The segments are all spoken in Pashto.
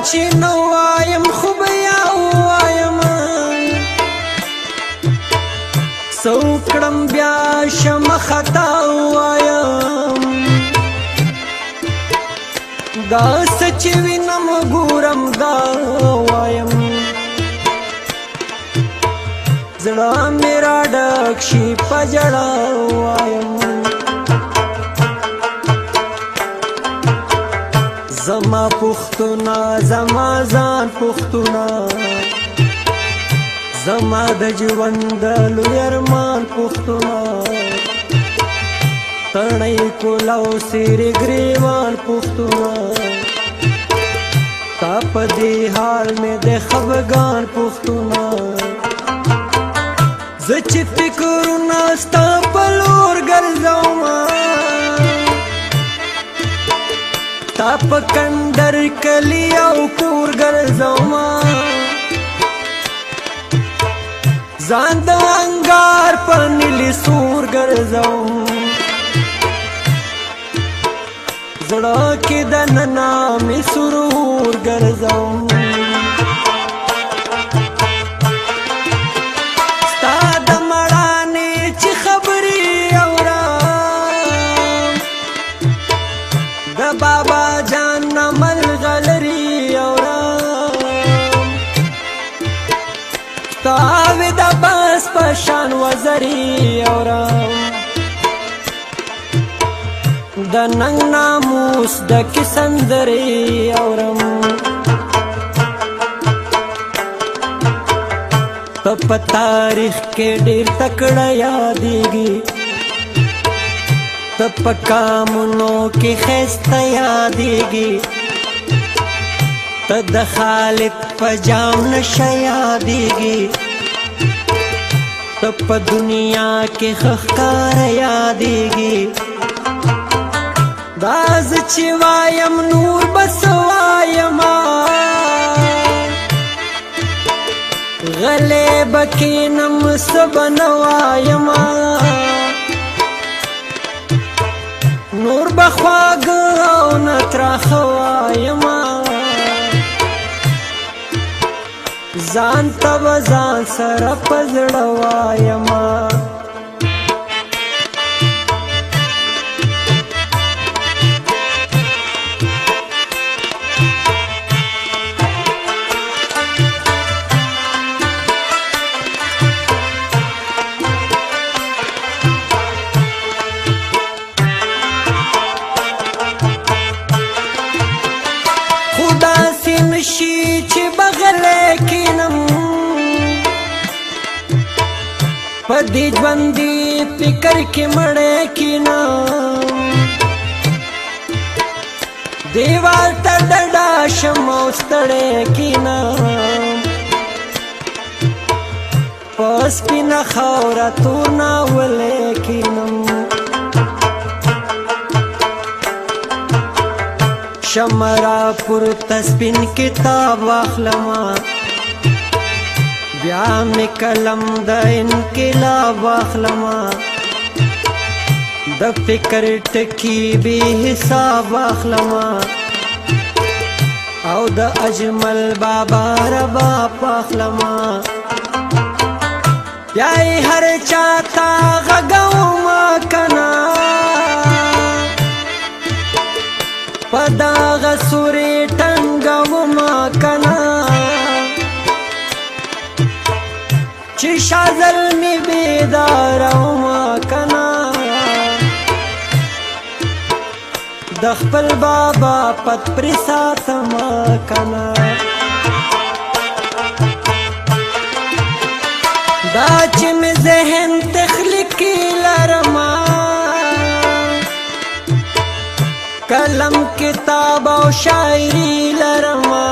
چې نو وایم خو بیا ووایم څه وکړم بیا شم خطا ووایم دا څه چې وینم ګورم دا وایم زړه مې راډک شي په ژړا ووایم زما پښتونه زما ځان پښتونه زما د ژوند د لوی ارمان پښتونه تڼۍ کولاو سیرې ګریوان پښتونه تا په دې حال مې د خفګان پښتونه زه چې فکرونه ستا په لور ګرځومه تا په کندر کلی او کور ګرځومه ځان د انګار په نیلي سور ګرځوم زړه کې دننه مې سرور ګرځوم ستا د مړانې چې خبرې اورم د بابا جان نه ملغلرې اورم تاوې د بس په شان وزرې اورم د ننګ ناموس ډکې سندرې اورم ته په تاریخ کې ډېر تکړه یادېږي ته په کامونو کې ښایسته یادېږي ته د خالد په جام نشه یادېږي ته په دنیا کې ښه ښکاره یادېږي دا زه چې وایم نور بس وایما غلی به کښېنم څه به نه وایما نور به خواږه او نه تراخه وایما ځان ته به ځان سره په زړه وایما نشي چې بغلې کینم په دې ژوندي فکر کې مړې کینم دیوال ته ډډه شم او ستړې کینم په سپینه خاوره تور ناولې کینم شمرا پورته سپین کتاب واخلما بیا مې قلم د انقلاب واخلما د فکر ټکی بې حساب واخلما او د اجمل بابا رباب واخلما بیا یې هر چاته غږومه کنه په دغه سورې ټنګومه کنه چې شازل مې بیدارومه کنه د خپل بابا پت پرې ساتمه کنه دا چې مې ذهن تخلیقي لرمه قلم کتاب او شاعری لرما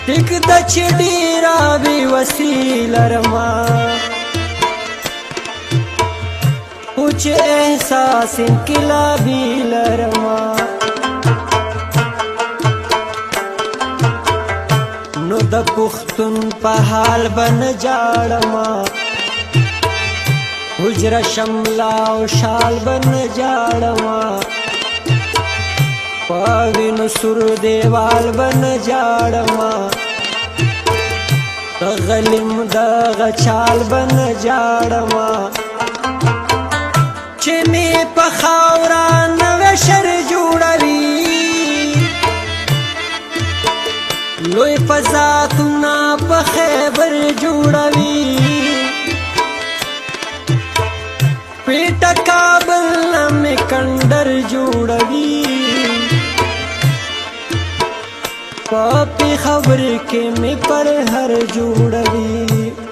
ټیک د چې ډېره بې وسي لرما خو چې احساس انقلابي لرما نو د پښتون په حال به نه جاړما حجره شملا او شال بن جاړما پاوینو سور دیوال بن جاړما غلیم دغه چال بن جاړما چې می په خاورا نوې شر جوړوي لوی فزاتونه په خیبر جوړوي پیټ کابل مې کندر جوړوي پاپی خبر کې مې پر هر جوړوي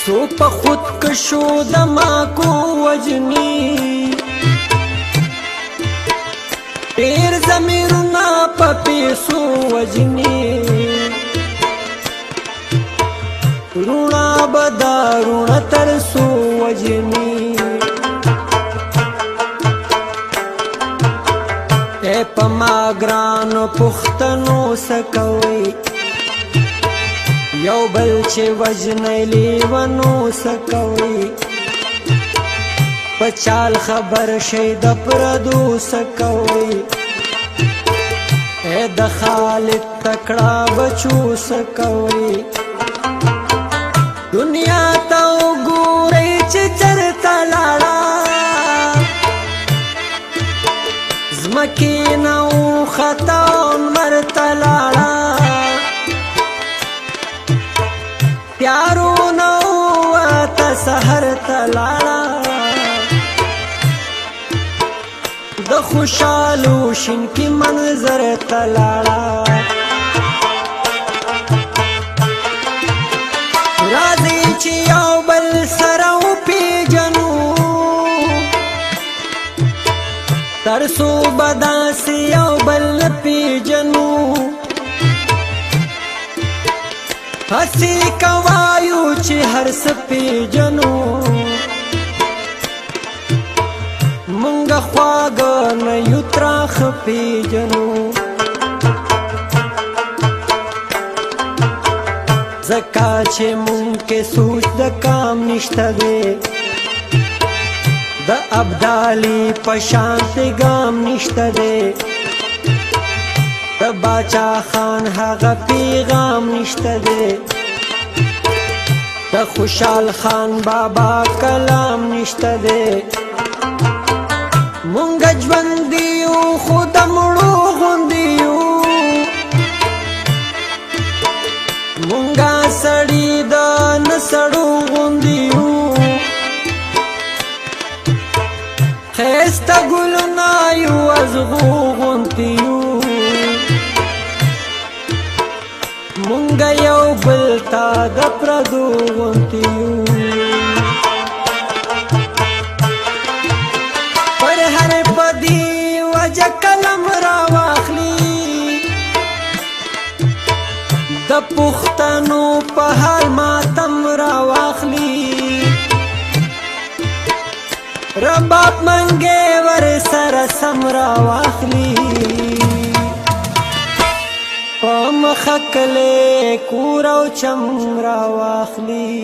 سو په خود کشو دما کو وجنی پیر زمیرنا په پیسو وجنی رونا بدا رونا ترسو وجنی اے پما ګران پختنو سکوي یو بل چې وجنی لیونو سکوي پچال خبر شي د پردو سکوي اے د خالد تکړه بچو سکوي دنیا ته وګورئ چې چرته لاړه زمکې نه وخته مرته لاړه پیارو نو تا سحر تلاړه د خوشالو شین کی منظر تلاړه راځي چې یو بل سره وپېژنو تر څو به داسې یو بل پیژنو هسی کوایو چې هر څه پیژنو مونږ خواږه نه یو تراخ پیژنو ځکه چې مونږ کې سوچ د کام نشته دی د ابدالي په شانت ګام نشته دی د باچا خان هغه پیغام نشته دی د خوشحال خان بابا کلام نشته دی مونږ ژوندي یو خو د مړو غوندې یو مونږ سړي د نه سړو غوندې یو ښایسته ګلونه یو ازغو غوندې یو مونږ یو بل ته د پردو غوندې یو پر هر بدي وجه قلم راواخلي د پښتنو په حال ماتم راواخلي رباب منګې ور سره سم راواخلي مخکله کور او چم را واخلی